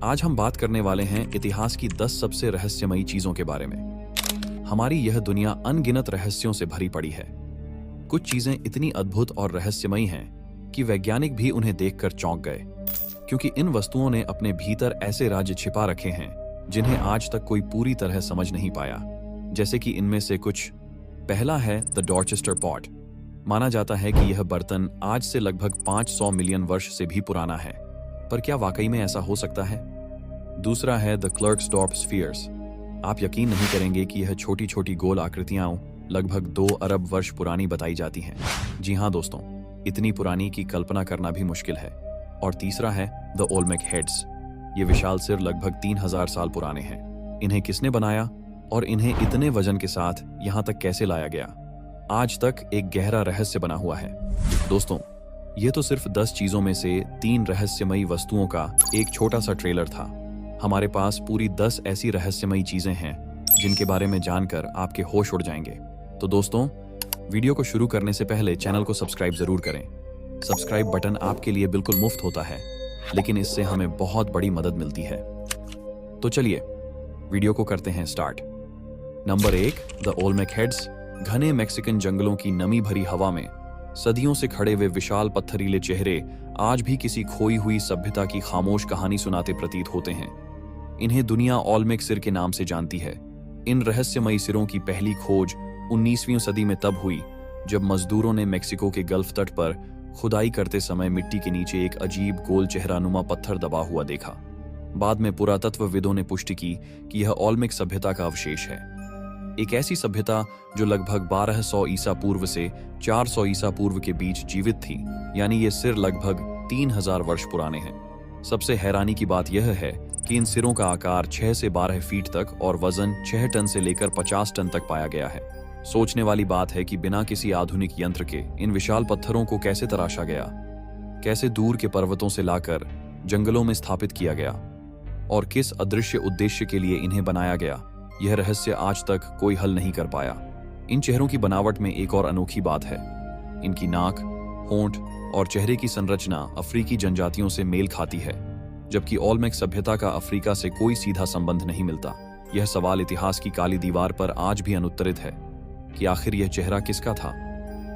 आज हम बात करने वाले हैं इतिहास की 10 सबसे रहस्यमयी चीजों के बारे में। हमारी यह दुनिया अनगिनत रहस्यों से भरी पड़ी है। कुछ चीजें इतनी अद्भुत और रहस्यमयी हैं कि वैज्ञानिक भी उन्हें देखकर चौंक गए, क्योंकि इन वस्तुओं ने अपने भीतर ऐसे राज्य छिपा रखे हैं जिन्हें आज तक कोई पूरी तरह समझ नहीं पाया। जैसे कि इनमें से कुछ। पहला है द डॉर्चेस्टर पॉट। माना जाता है कि यह बर्तन आज से लगभग 500 मिलियन वर्ष से भी पुराना है, पर क्या वाकई में ऐसा हो सकता है? दूसरा है द क्लर्क्सडॉर्फ स्फीयर्स। आप यकीन नहीं करेंगे कि यह छोटी छोटी गोल आकृतियां लगभग 2 अरब वर्ष पुरानी बताई जाती हैं। जी हाँ दोस्तों, इतनी पुरानी की कल्पना करना भी मुश्किल है। और तीसरा है द ओल्मेक हेड्स। ये विशाल सिर लगभग 3000 साल पुराने हैं। इन्हें किसने बनाया और इन्हें इतने वजन के साथ यहाँ तक कैसे लाया गया, आज तक एक गहरा रहस्य बना हुआ है। दोस्तों, ये तो सिर्फ 10 चीजों में से 3 रहस्यमयी वस्तुओं का एक छोटा सा ट्रेलर था। हमारे पास पूरी 10 ऐसी रहस्यमयी चीजें हैं जिनके बारे में जानकर आपके होश उड़ जाएंगे। तो दोस्तों, वीडियो को शुरू करने से पहले चैनल को सब्सक्राइब जरूर करें। सब्सक्राइब बटन आपके लिए बिल्कुल मुफ्त होता है, लेकिन इससे हमें बहुत बड़ी मदद मिलती है। तो चलिए वीडियो को करते हैं start. Number 1, the Olmec heads. घने मैक्सिकन जंगलों की नमी भरी हवा में सदियों से खड़े हुए विशाल पत्थरीले चेहरे आज भी किसी खोई हुई सभ्यता की खामोश कहानी सुनाते प्रतीत होते हैं। इन्हें दुनिया ओल्मेक सिर के नाम से जानती है। इन रहस्यमयी सिरों की पहली खोज 19वीं सदी में तब हुई जब मजदूरों ने मेक्सिको के गल्फ तट पर खुदाई करते समय मिट्टी के नीचे एक अजीब गोल चेहरानुमा पत्थर दबा हुआ देखा। बाद में पुरातत्वविदों ने पुष्टि की कि यह ओल्मेक सभ्यता का अवशेष है। एक ऐसी सभ्यता जो लगभग 1200 ईसा पूर्व से 400 ईसा पूर्व के बीच जीवित थी, यानी ये सिर लगभग 3000 वर्ष पुराने हैं। सबसे हैरानी की बात यह है कि इन सिरों का आकार 6 से 12 फीट तक और वजन 6 टन से लेकर 50 टन तक पाया गया है। सोचने वाली बात है कि बिना किसी आधुनिक यंत्र के इन विशाल पत्थरों को कैसे तराशा गया, कैसे दूर के पर्वतों से लाकर जंगलों में स्थापित किया गया और किस अदृश्य उद्देश्य के लिए इन्हें बनाया गया, यह रहस्य आज तक कोई हल नहीं कर पाया। इन चेहरों की बनावट में एक और अनोखी बात है। इनकी नाक, होंठ और चेहरे की संरचना अफ्रीकी जनजातियों से मेल खाती है, जबकि ओल्मेक सभ्यता का अफ्रीका से कोई सीधा संबंध नहीं मिलता। यह सवाल इतिहास की काली दीवार पर आज भी अनुत्तरित है कि आखिर यह चेहरा किसका था।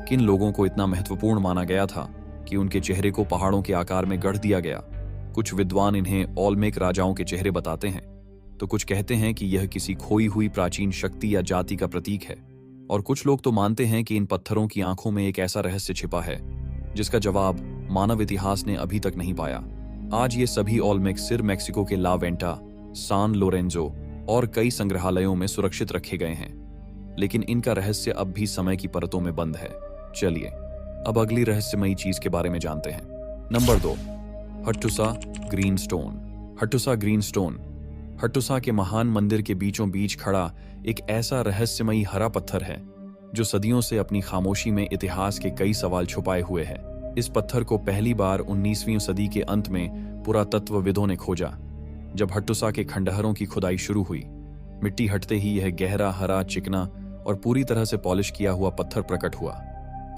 किन लोगों को इतना महत्वपूर्ण माना गया था कि उनके चेहरे को पहाड़ों के आकार में गढ़ दिया गया। कुछ विद्वान इन्हें ओल्मेक राजाओं के चेहरे बताते हैं, तो कुछ कहते हैं कि यह किसी खोई हुई प्राचीन शक्ति या जाति का प्रतीक है, और कुछ लोग तो मानते हैं कि इन पत्थरों की आंखों में एक ऐसा रहस्य छिपा है जिसका जवाब मानव इतिहास ने अभी तक नहीं पाया। आज ये सभी ओल्मेक सिर मेक्सिको के ला वेंटा, सान लोरेंजो और कई संग्रहालयों में सुरक्षित रखे गए हैं, लेकिन इनका रहस्य अब भी समय की परतों में बंद है। चलिए अब अगली रहस्यमयी चीज के बारे में जानते हैं। Number 2, Hattusa green stone. Hattusa green stone Hattusa के महान मंदिर के बीचों बीच खड़ा एक ऐसा रहस्यमयी हरा पत्थर है जो सदियों से अपनी खामोशी में इतिहास के कई सवाल छुपाए हुए है। इस पत्थर को पहली बार 19वीं सदी के अंत में पुरातत्वविदों ने खोजा। जब हट्टुसा के खंडहरों की खुदाई शुरू हुई, मिट्टी हटते ही यह गहरा हरा, चिकना और पूरी तरह से पॉलिश किया हुआ पत्थर प्रकट हुआ,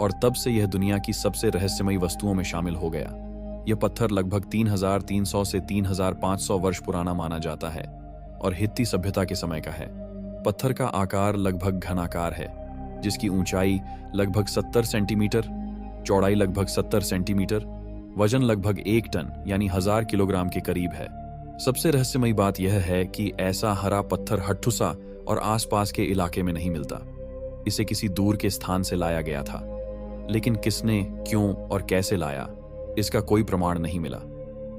और तब से यह दुनिया की सबसे रहस्यमयी वस्तुओं में शामिल हो गया। यह पत्थर लगभग 3300 से 3500 वर्ष पुराना माना जाता है और हित्ती सभ्यता के समय का है। पत्थर का आकार लगभग घनाकार है, जिसकी ऊंचाई लगभग 70 सेंटीमीटर, चौड़ाई लगभग 70 सेंटीमीटर, वजन लगभग 1 टन यानी 1000 किलोग्राम के करीब है। सबसे रहस्यमयी बात यह है कि ऐसा हरा पत्थर हट्टुसा और आसपास के इलाके में नहीं मिलता। इसे किसी दूर के स्थान से लाया गया था, लेकिन किसने, क्यों और कैसे लाया, इसका कोई प्रमाण नहीं मिला।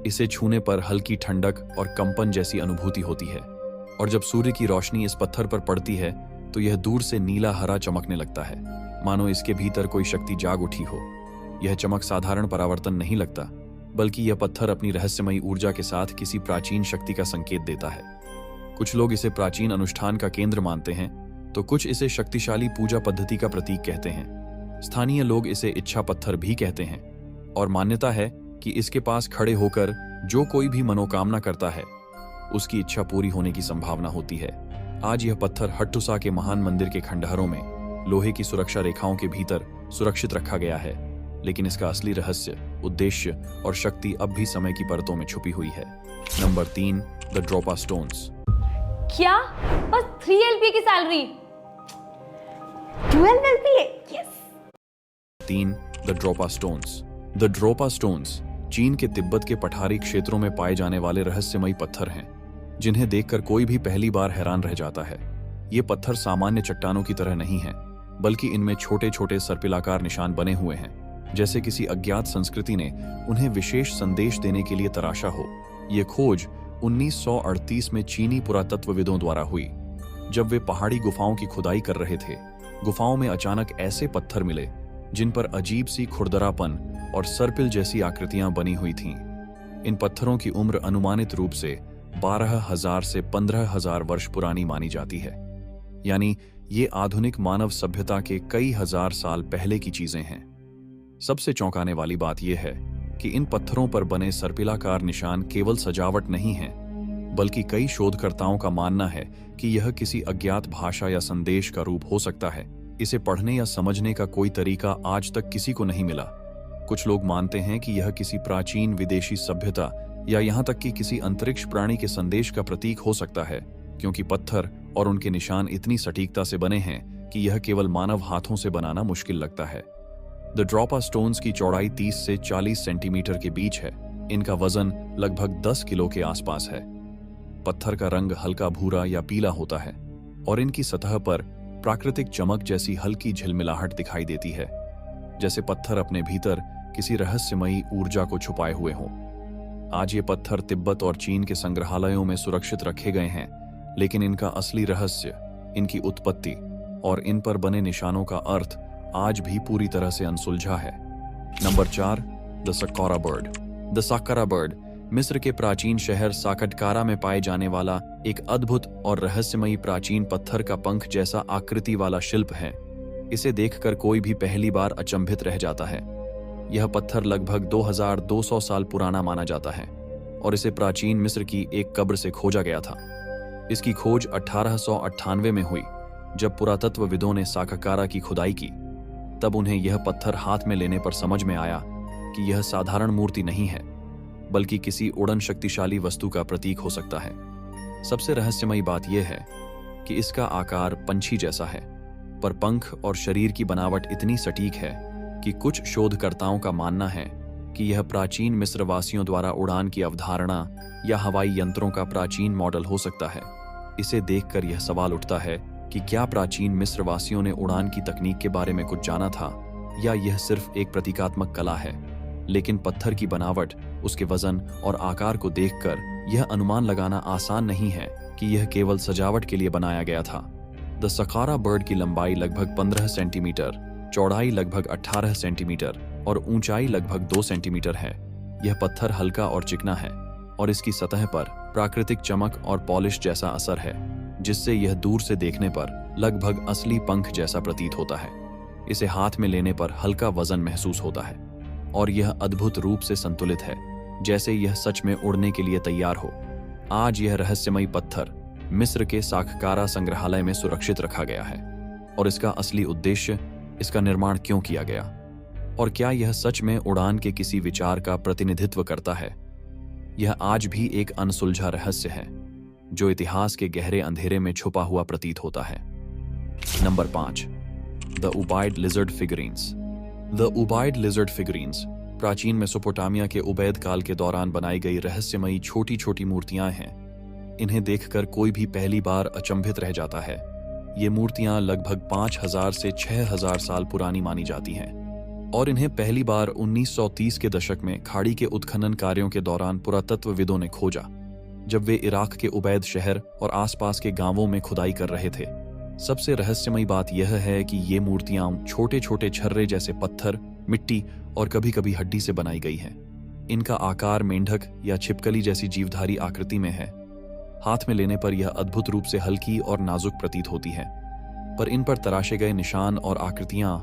इसे छूने पर हल्की ठंडक और कंपन जैसी अनुभूति होती है, और जब सूर्य की रोशनी इस पत्थर पर पड़ती है तो यह दूर से नीला हरा चमकने लगता है, मानो इसके भीतर कोई शक्ति जाग उठी हो। यह चमक साधारण परावर्तन नहीं लगता, बल्कि यह पत्थर अपनी रहस्यमयी ऊर्जा के साथ किसी प्राचीन शक्ति का संकेत देता है। कुछ लोग इसे प्राचीन अनुष्ठान का केंद्र मानते हैं, तो कुछ इसे शक्तिशाली पूजा पद्धति का प्रतीक कहते हैं। स्थानीय लोग इसे इच्छा पत्थर भी कहते हैं, और मान्यता है कि इसके पास खड़े होकर जो कोई भी मनोकामना करता है, उसकी इच्छा पूरी होने की संभावना होती है। आज यह पत्थर हट्टुसा के महान मंदिर के खंडहरों में लोहे की सुरक्षा रेखाओं के भीतर सुरक्षित रखा गया है, लेकिन इसका असली रहस्य, उद्देश्य और शक्ति अब भी समय की परतों में छुपी हुई है। Number 3, the Dropa stones. क्या? बस 3 LP की salary? 12 LP? Yes. 3, the Dropa stones. The Dropa stones चीन के तिब्बत के पठारी क्षेत्रों में पाए जाने वाले रहस्यमयी पत्थर हैं, जिन्हें देखकर कोई भी पहली बार हैरान रह जाता है। ये पत्थर सामान्य चट्टानों की तरह नहीं हैं, बल्कि इनमें छोटे छोटे सर्पिलाकार निशान बने हुए हैं, जैसे किसी अज्ञात संस्कृति ने उन्हें विशेष संदेश देने के लिए तराशा हो। ये खोज 1938 में चीनी पुरातत्वविदों द्वारा हुई, जब वे पहाड़ी गुफाओं की खुदाई कर रहे थे। गुफाओं में अचानक ऐसे पत्थर मिले जिन पर अजीब सी खुरदरापन और सर्पिल जैसी आकृतियां बनी हुई थीं। इन पत्थरों की उम्र अनुमानित रूप से 12,000 से 15,000 वर्ष पुरानी मानी जाती है, यानी ये आधुनिक मानव सभ्यता के कई हजार साल पहले की चीजें हैं। सबसे चौंकाने वाली बात यह है कि इन पत्थरों पर बने सर्पिलाकार निशान केवल सजावट नहीं हैं, बल्कि कई शोधकर्ताओं का मानना है कि यह किसी अज्ञात भाषा या संदेश का रूप हो सकता है। इसे पढ़ने या समझने का कोई तरीका आज तक किसी को नहीं मिला। कुछ लोग मानते हैं कि यह किसी प्राचीन विदेशी सभ्यता या यहाँ तक कि किसी अंतरिक्ष प्राणी के संदेश का प्रतीक हो सकता है, क्योंकि पत्थर और उनके निशान इतनी सटीकता से बने हैं कि यह केवल मानव हाथों से बनाना मुश्किल लगता है। द ड्रोपा स्टोन्स की चौड़ाई 30 से 40 सेंटीमीटर के बीच है। इनका वजन लगभग 10 किलो के आसपास है। पत्थर का रंग हल्का भूरा या पीला होता है और इनकी सतह पर प्राकृतिक चमक जैसी हल्की झिलमिलाहट दिखाई देती है, जैसे पत्थर अपने भीतर किसी रहस्यमयी ऊर्जा को छुपाए हुए हों। आज ये पत्थर तिब्बत और चीन के संग्रहालयों में सुरक्षित रखे गए हैं, लेकिन इनका असली रहस्य, इनकी उत्पत्ति और इन पर बने निशानों का अर्थ आज भी पूरी तरह से अनसुलझा है। Number 4, the Saqqara bird. The Saqqara bird मिस्र के प्राचीन शहर साकटकारा में पाए जाने वाला एक अद्भुत और रहस्यमयी प्राचीन पत्थर का पंख जैसा आकृति वाला शिल्प है। इसे देखकर कोई भी पहली बार अचंभित रह जाता है। यह पत्थर लगभग 2200 साल पुराना माना जाता है और इसे प्राचीन मिस्र की एक कब्र से खोजा गया था। इसकी खोज 1898 में हुई, जब पुरातत्वविदों ने साककारा की खुदाई की। तब उन्हें यह पत्थर हाथ में लेने पर समझ में आया कि यह साधारण मूर्ति नहीं है, बल्कि किसी उड़न शक्तिशाली वस्तु का प्रतीक हो सकता है। सबसे रहस्यमयी बात यह है कि इसका आकार पंछी जैसा है, पर पंख और शरीर की बनावट इतनी सटीक है कि कुछ शोधकर्ताओं का मानना है कि यह प्राचीन मिस्रवासियों द्वारा उड़ान की अवधारणा या हवाई यंत्रों का प्राचीन मॉडल हो सकता है। इसे देखकर यह सवाल उठता है कि क्या प्राचीन मिस्रवासियों ने उड़ान की तकनीक के बारे में कुछ जाना था, या यह सिर्फ एक प्रतीकात्मक कला है। लेकिन पत्थर की बनावट, उसके वजन और आकार को देखकर यह अनुमान लगाना आसान नहीं है कि यह केवल सजावट के लिए बनाया गया था। द सक्कारा बर्ड की लंबाई लगभग 15 सेंटीमीटर, चौड़ाई लगभग 18 सेंटीमीटर और ऊंचाई लगभग 2 सेंटीमीटर है। यह पत्थर हल्का और चिकना है और इसकी सतह पर प्राकृतिक चमक और पॉलिश जैसा असर है, जिससे यह दूर से देखने पर लगभग असली पंख जैसा प्रतीत होता है। इसे हाथ में लेने पर हल्का वजन महसूस होता है और यह अद्भुत रूप से संतुलित है, जैसे यह सच में उड़ने के लिए तैयार हो। आज यह रहस्यमयी पत्थर मिस्र के साककारा संग्रहालय में सुरक्षित रखा गया है। और इसका असली उद्देश्य, इसका निर्माण क्यों किया गया, और क्या यह सच में उड़ान के किसी विचार का प्रतिनिधित्व करता है, यह आज भी एक अनसुलझा रहस्य है जो इतिहास के गहरे अंधेरे में छुपा हुआ प्रतीत होता है। Number 5, the Ubaid lizard figurines. The Ubaid lizard figurines प्राचीन मेसोपोटामिया के उबैद काल के दौरान बनाई गई रहस्यमयी छोटी छोटी मूर्तियां हैं। इन्हें देखकर कोई भी पहली बार अचंभित रह जाता है। ये मूर्तियां लगभग 5000 से 6000 साल पुरानी मानी जाती हैं और इन्हें पहली बार 1930 के दशक में खाड़ी के उत्खनन कार्यों के दौरान पुरातत्वविदों ने खोजा, जब वे इराक के उबैद शहर और आसपास के गांवों में खुदाई कर रहे थे। सबसे रहस्यमयी बात यह है कि ये मूर्तियां छोटे छोटे छर्रे जैसे पत्थर, मिट्टी और कभी कभी हड्डी से बनाई गई हैं। इनका आकार मेंढक या छिपकली जैसी जीवधारी आकृति में है। हाथ में लेने पर यह अद्भुत रूप से हल्की और नाजुक प्रतीत होती है, पर इन पर तराशे गए निशान और आकृतियां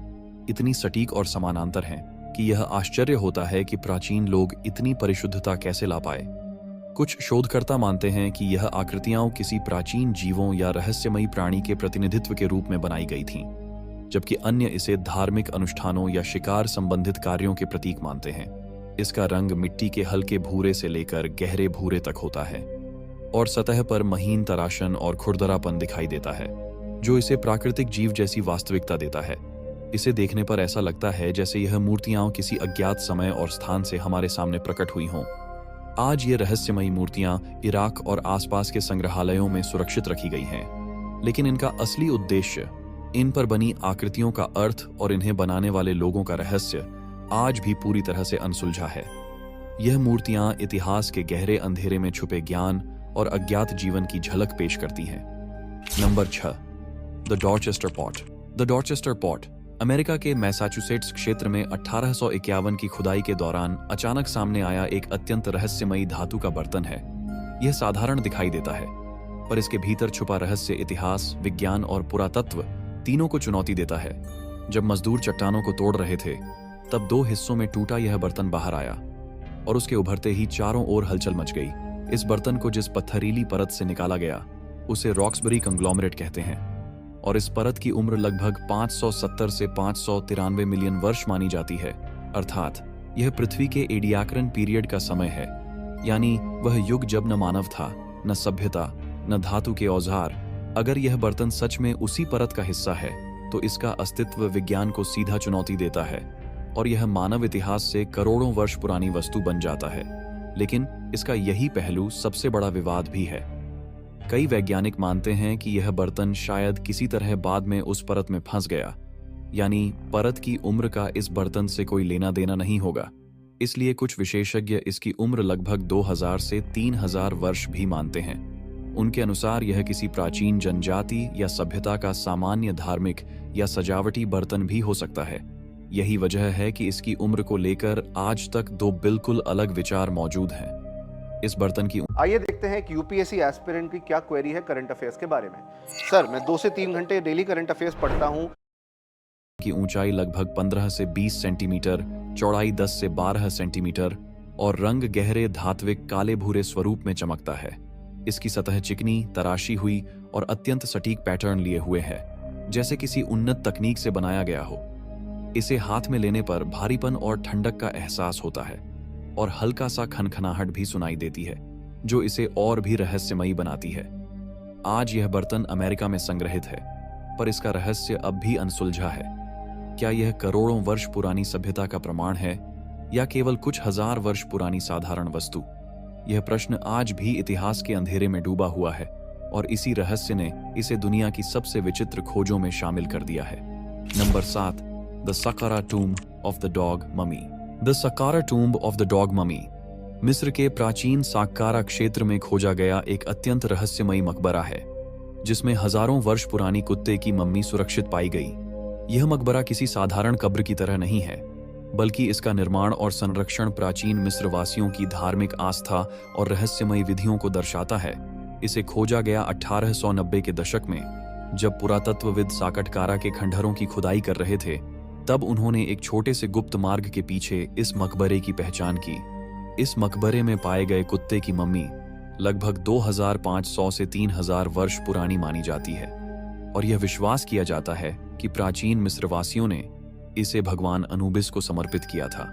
इतनी सटीक और समानांतर हैं कि यह आश्चर्य होता है कि प्राचीन लोग इतनी परिशुद्धता कैसे ला पाए। कुछ शोधकर्ता मानते हैं कि यह आकृतियां किसी प्राचीन जीवों या रहस्यमयी प्राणी के प्रतिनिधित्व के रूप में बनाई गई थीं, जबकि अन्य इसे धार्मिक अनुष्ठानों या शिकार संबंधित कार्यों के प्रतीक मानते हैं। इसका रंग मिट्टी के हल्के भूरे से लेकर गहरे भूरे तक होता है और सतह पर महीन तराशन और खुरदरापन दिखाई देता है, जो इसे प्राकृतिक जीव जैसी वास्तविकता देता है। इसे देखने पर ऐसा लगता है जैसे यह मूर्तियां किसी अज्ञात समय और स्थान से हमारे सामने प्रकट हुई हों। आज ये रहस्यमयी मूर्तियां इराक और आसपास के संग्रहालयों में सुरक्षित रखी गई हैं, लेकिन इनका असली उद्देश्य, इन पर बनी आकृतियों का अर्थ और इन्हें बनाने वाले लोगों का रहस्य आज भी पूरी तरह से अनसुलझा है। यह मूर्तियां इतिहास के गहरे अंधेरे में छुपे ज्ञान और अज्ञात जीवन की झलक पेश करती हैं। Number 6, the Dorchester pot. The Dorchester pot America के मैसाचुसेट्स क्षेत्र में 1851 की खुदाई के दौरान अचानक सामने आया एक अत्यंत रहस्यमयी धातु का बर्तन है। यह साधारण दिखाई देता है, पर इसके भीतर छुपा रहस्य इतिहास, विज्ञान और पुरातत्व तीनों को चुनौती देता है। जब मजदूर चट्टानों को तोड़ रहे थे, तब 2 हिस्सों में टूटा यह बर्तन बाहर आया और उसके उभरते ही चारों ओर हलचल मच गई। इस बर्तन को जिस पत्थरीली परत से निकाला गया उसे रॉक्सबरी कंग्लोमरेट कहते हैं और इस परत की उम्र लगभग 570 से 593 मिलियन वर्ष मानी जाती है। अर्थात यह पृथ्वी के एडियाक्रन पीरियड का समय है, यानी वह युग जब न मानव था, न सभ्यता, न धातु के औजार। अगर यह बर्तन सच में उसी परत का हिस्सा है तो इसका अस्तित्व विज्ञान को सीधा चुनौती देता है और यह मानव इतिहास से करोड़ों वर्ष पुरानी वस्तु बन जाता है। लेकिन इसका यही पहलू सबसे बड़ा विवाद भी है। कई वैज्ञानिक मानते हैं कि यह बर्तन शायद किसी तरह बाद में उस परत में फंस गया, यानी परत की उम्र का इस बर्तन से कोई लेना देना नहीं होगा। इसलिए कुछ विशेषज्ञ इसकी उम्र लगभग 2000 से 3000 वर्ष भी मानते हैं। उनके अनुसार यह किसी प्राचीन जनजाति या सभ्यता का सामान्य धार्मिक या सजावटी बर्तन भी हो सकता है। यही वजह है कि इसकी उम्र को लेकर आज तक 2 बिल्कुल अलग विचार मौजूद हैं। इस बर्तन की आइए देखते हैं कि यूपीएससी एस्पिरेंट की क्या क्वेरी है करंट अफेयर्स के बारे में। सर, मैं 2 से 3 घंटे डेली करंट अफेयर्स पढ़ता हूं। की ऊंचाई लगभग 15 से 20 सेंटीमीटर, चौड़ाई 10 से 12 सेंटीमीटर और रंग गहरे धात्विक काले भूरे स्वरूप में चमकता है। इसकी सतह चिकनी, तराशी हुई और अत्यंत सटीक पैटर्न लिए हुए है, जैसे किसी उन्नत तकनीक से बनाया गया हो। इसे हाथ में लेने पर भारीपन और ठंडक का एहसास होता है और हल्का सा खनखनाहट भी सुनाई देती है, जो इसे और भी रहस्यमयी बनाती है। आज यह बर्तन अमेरिका में संग्रहित है, पर इसका रहस्य अब भी अनसुलझा है। क्या यह करोड़ों वर्ष पुरानी सभ्यता का प्रमाण है या केवल कुछ हजार वर्ष पुरानी साधारण वस्तु? यह प्रश्न आज भी इतिहास के अंधेरे में डूबा हुआ है और इसी रहस्य ने इसे दुनिया की सबसे विचित्र खोजों में शामिल कर दिया है। Number 7, the सकारा tomb of the dog mummy. The सकारा tomb of the dog mummy मिस्र के प्राचीन साक्कारा क्षेत्र में खोजा गया एक अत्यंत रहस्यमयी मकबरा है, जिसमें हजारों वर्ष पुरानी कुत्ते की मम्मी सुरक्षित पाई गई। यह मकबरा किसी साधारण कब्र की तरह नहीं है, बल्कि इसका निर्माण और संरक्षण प्राचीन मिस्र वासियों की धार्मिक आस्था और रहस्यमयी विधियों को दर्शाता है। इसे खोजा गया 1890 के दशक में, जब पुरातत्वविद साकटकारा के खंडहरों की खुदाई कर रहे थे। तब उन्होंने एक छोटे से गुप्त मार्ग के पीछे इस मकबरे की पहचान की। इस मकबरे में पाए गए कुत्ते की मम्मी लगभग 2500 से 3000 वर्ष पुरानी मानी जाती है और यह विश्वास किया जाता है कि प्राचीन मिस्रवासियों ने इसे भगवान अनुबिस को समर्पित किया था,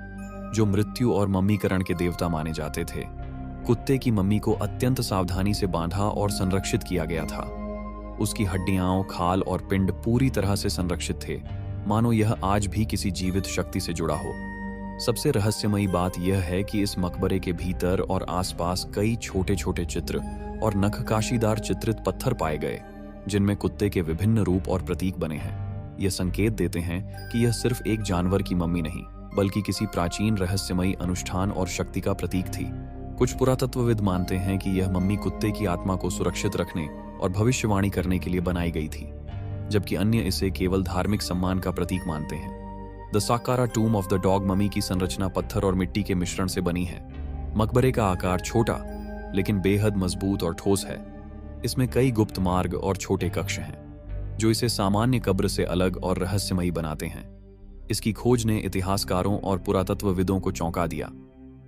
जो मृत्यु और मम्मीकरण के देवता माने जाते थे। कुत्ते की मम्मी को अत्यंत सावधानी से बांधा और संरक्षित किया गया था। उसकी हड्डियां, खाल और पिंड पूरी तरह से संरक्षित थे, मानो यह आज भी किसी जीवित शक्ति से जुड़ा हो। सबसे रहस्यमयी बात यह है कि इस मकबरे के भीतर और आसपास कई छोटे छोटे चित्र और नखकाशीदार चित्रित पत्थर पाए गए, जिनमें कुत्ते के विभिन्न रूप और प्रतीक बने हैं। यह संकेत देते हैं कि यह सिर्फ एक जानवर की मम्मी नहीं, बल्कि किसी प्राचीन रहस्यमयी अनुष्ठान और शक्ति का प्रतीक थी। कुछ पुरातत्वविद मानते हैं कि यह मम्मी कुत्ते की आत्मा को सुरक्षित रखने और भविष्यवाणी करने के लिए बनाई गई थी, जबकि अन्य इसे केवल धार्मिक सम्मान का प्रतीक मानते हैं। The Saqqara tomb of the dog mummy की संरचना पत्थर और मिट्टी के मिश्रण से बनी है। मकबरे का आकार छोटा लेकिन बेहद मजबूत और ठोस है। इसमें कई गुप्त मार्ग और छोटे कक्ष हैं, जो इसे सामान्य कब्र से अलग और रहस्यमयी बनाते हैं। इसकी खोज ने इतिहासकारों और पुरातत्वविदों को चौंका दिया,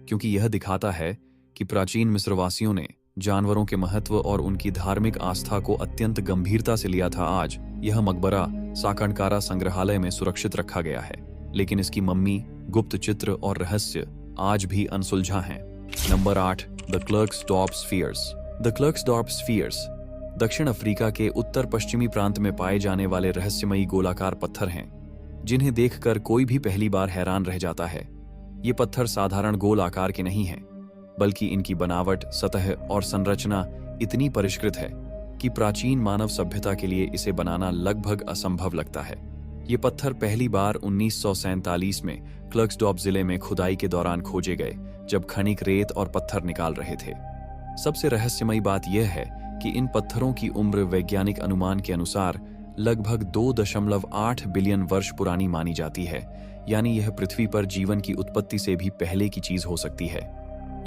क्योंकि यह दिखाता है कि प्राचीन मिस्रवासियों ने जानवरों के महत्व और उनकी धार्मिक आस्था को अत्यंत गंभीरता से लिया था। आज यह मकबरा साकटकारा संग्रहालय में सुरक्षित रखा गया है, लेकिन इसकी मम्मी, गुप्त चित्र और रहस्य आज भी अनसुलझा है। Number 8, the Klerksdorp spheres. The Klerksdorp spheres दक्षिण अफ्रीका के उत्तर पश्चिमी प्रांत में पाए जाने वाले रहस्यमयी गोलाकार पत्थर हैं, जिन्हें देखकर कोई भी पहली बार हैरान रह जाता है। ये पत्थर साधारण गोल आकार के नहीं हैं, बल्कि इनकी बनावट, सतह और संरचना इतनी परिष्कृत है कि प्राचीन मानव सभ्यता के लिए इसे बनाना लगभग असंभव लगता है। ये पत्थर पहली बार 1947 में क्लर्क्सडॉर्फ जिले में खुदाई के दौरान खोजे गए, जब खनिक रेत और पत्थर निकाल रहे थे। सबसे रहस्यमयी बात यह है कि इन पत्थरों की उम्र वैज्ञानिक अनुमान के अनुसार लगभग 2.8 बिलियन वर्ष पुरानी मानी जाती है, यानी यह पृथ्वी पर जीवन की उत्पत्ति से भी पहले की चीज हो सकती है।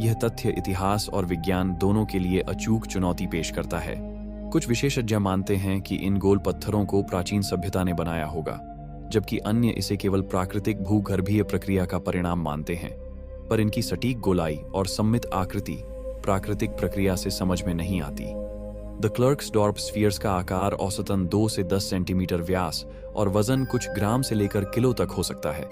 यह तथ्य इतिहास और विज्ञान दोनों के लिए अचूक चुनौती पेश करता है। कुछ विशेषज्ञ मानते हैं कि इन गोल पत्थरों को प्राचीन सभ्यता ने बनाया होगा, जबकि अन्य इसे केवल प्राकृतिक भूगर्भीय प्रक्रिया का परिणाम मानते हैं। पर इनकी सटीक गोलाई और सममित आकृति प्राकृतिक प्रक्रिया से समझ में नहीं आती। द क्लर्क्सडॉर्फ स्फीयर्स का आकार औसतन 2 से 10 सेंटीमीटर व्यास और वजन कुछ ग्राम से लेकर किलो तक हो सकता है।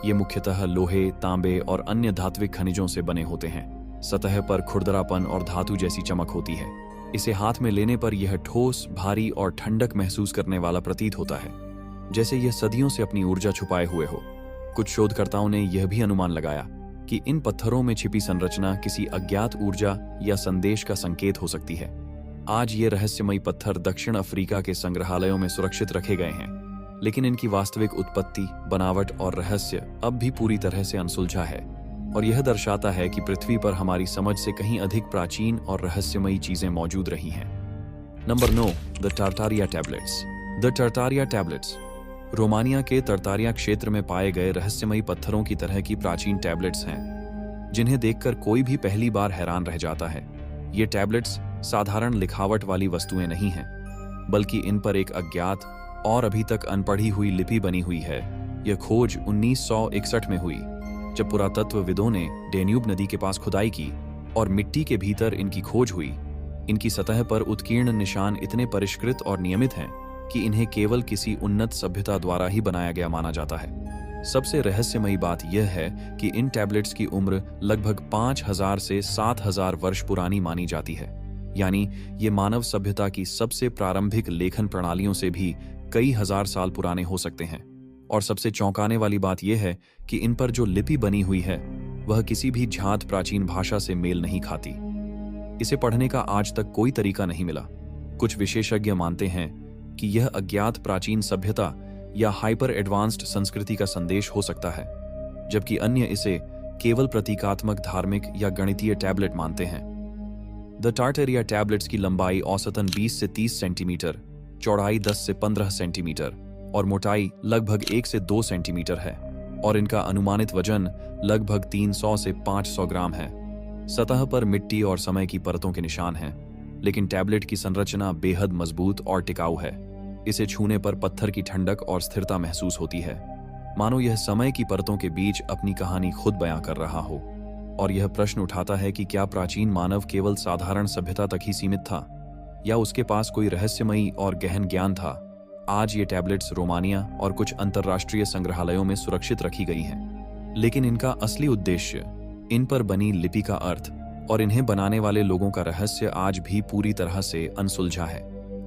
ये मुख्यतः लोहे, तांबे और अन्य धात्विक खनिजों से बने होते हैं। सतह पर खुरदरापन और धातु जैसी चमक होती है। इसे हाथ में लेने पर यह ठोस, भारी और ठंडक महसूस करने वाला प्रतीत होता है, जैसे यह सदियों से अपनी ऊर्जा छुपाए हुए हो। कुछ शोधकर्ताओं ने यह भी अनुमान लगाया कि इन पत्थरों में छिपी संरचना किसी अज्ञात ऊर्जा या संदेश का संकेत हो सकती है। आज ये रहस्यमयी पत्थर दक्षिण अफ्रीका के संग्रहालयों में सुरक्षित रखे गए हैं, लेकिन इनकी वास्तविक उत्पत्ति, बनावट और रहस्य अब भी पूरी तरह से अनसुलझा है। और यह दर्शाता है कि पृथ्वी पर हमारी समझ से कहीं अधिक प्राचीन और रहस्यमयी चीजें मौजूद रही हैं। Number 9, the Tartaria tablets. The Tartaria tablets Romania के तरतारिया क्षेत्र में पाए गए रहस्यमयी पत्थरों की तरह की प्राचीन टैबलेट्स हैं, जिन्हें देखकर कोई भी पहली बार हैरान रह जाता है। ये टैबलेट्स साधारण लिखावट वाली वस्तुएं नहीं हैं, बल्कि इन पर एक अज्ञात और अभी तक अनपढ़ी हुई लिपि बनी हुई है। यह खोज 1961 में हुई, जब पुरातत्वविदों ने डेन्यूब नदी के पास खुदाई की और मिट्टी के भीतर इनकी खोज हुई। इनकी सतह पर उत्कीर्ण निशान इतने परिष्कृत और नियमित हैं कि इन्हें केवल किसी उन्नत सभ्यता द्वारा ही बनाया गया माना जाता है। सबसे रहस्यमयी बात यह है कि इन टैबलेट्स की उम्र लगभग 5000 से 7000 वर्ष पुरानी मानी जाती है, यानी ये मानव सभ्यता की सबसे प्रारंभिक लेखन प्रणालियों से भी कई हजार साल पुराने हो सकते हैं। और सबसे चौंकाने वाली बात यह है कि इन पर जो लिपि बनी हुई है वह किसी भी ज्ञात प्राचीन भाषा से मेल नहीं खाती। इसे पढ़ने का आज तक कोई तरीका नहीं मिला। कुछ विशेषज्ञ मानते हैं कि यह अज्ञात प्राचीन सभ्यता या हाइपर एडवांस्ड संस्कृति का संदेश हो सकता है, जबकि अन्य इसे केवल प्रतीकात्मक, धार्मिक या गणितीय टैबलेट मानते हैं। द टारटारिया टैबलेट्स की लंबाई औसतन 20 से 30 सेंटीमीटर, चौड़ाई 10 से 15 सेंटीमीटर और मोटाई लगभग 1 से 2 सेंटीमीटर है, और इनका अनुमानित वजन लगभग 300 से 500 ग्राम है। सतह पर मिट्टी और समय की परतों के निशान हैं, लेकिन टैबलेट की संरचना बेहद मजबूत और टिकाऊ है। इसे छूने पर पत्थर की ठंडक और स्थिरता महसूस होती है, मानो यह समय की परतों के बीच अपनी कहानी खुद बयां कर रहा हो। और यह प्रश्न उठाता है कि क्या प्राचीन मानव केवल साधारण सभ्यता तक ही सीमित था, या उसके पास कोई रहस्यमयी और गहन ज्ञान था। आज ये टैबलेट्स रोमानिया और कुछ अंतर्राष्ट्रीय संग्रहालयों में सुरक्षित रखी गई हैं, लेकिन इनका असली उद्देश्य, इन पर बनी लिपि का अर्थ और इन्हें बनाने वाले लोगों का रहस्य आज भी पूरी तरह से अनसुलझा है।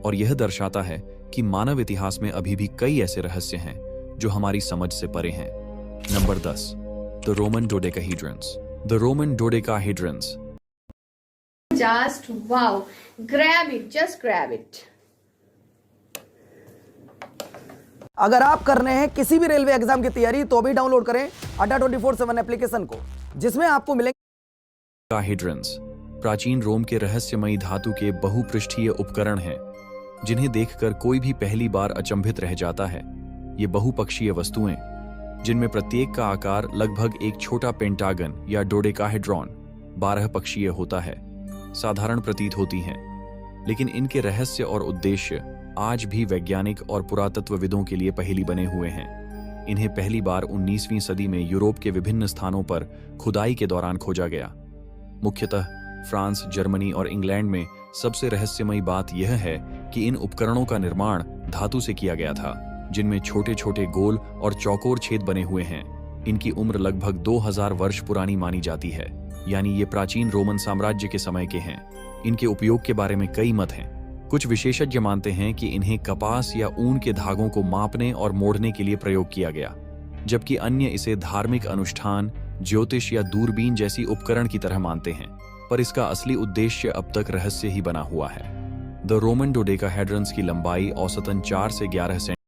और यह दर्शाता है कि मानव इतिहास में अभी भी कई ऐसे रहस्य हैं जो हमारी समझ से परे हैं। Number 10, the Roman dodecahedrons. The Roman dodecahedrons. Just wow, grab it, just grab it. अगर आप कर रहे हैं किसी भी रेलवे एग्जाम की तैयारी तो अभी डाउनलोड करें अड्डा 24/7 एप्लीकेशन को, जिसमें आपको मिलेंगे काहेड्रन्स प्राचीन रोम के रहस्यमयी धातु के बहुपृष्ठीय उपकरण हैं, जिन्हें देखकर कोई भी पहली बार अचंभित रह जाता है। ये बहुपक्षीय वस्तुएं, जिनमें प्रत्येक का आकार लगभग एक छोटा पेंटागन या डोडेकाहेड्रॉन 12 पक्षीय होता है, साधारण प्रतीत होती हैं, लेकिन इनके रहस्य और उद्देश्य आज भी वैज्ञानिक और पुरातत्वविदों के लिए पहेली बने हुए हैं। इन्हें पहली बार 19वीं सदी में यूरोप के विभिन्न स्थानों पर खुदाई के दौरान खोजा गया। मुख्यतः फ्रांस, जर्मनी और इंग्लैंड में सबसे रहस्यमयी बात यह है कि इन उपकरणों का निर्माण धातु से किया गया था, जिनमें छोटे छोटे गोल और चौकोर छेद बने हुए हैं। इनकी उम्र लगभग 2000 वर्ष पुरानी मानी जाती है, यानी ये प्राचीन रोमन साम्राज्य के समय के हैं। इनके उपयोग के बारे में कई मत हैं। कुछ विशेषज्ञ मानते हैं कि इन्हें कपास या ऊन के धागों को मापने और मोड़ने के लिए प्रयोग किया गया, जबकि अन्य इसे धार्मिक अनुष्ठान, ज्योतिष या दूरबीन जैसी उपकरण की तरह मानते हैं, पर इसका असली उद्देश्य अब तक रहस्य ही बना हुआ है। द रोमन डोडेकाहेड्रन्स की लंबाई औसतन 4 से 11 सेंटीमीटर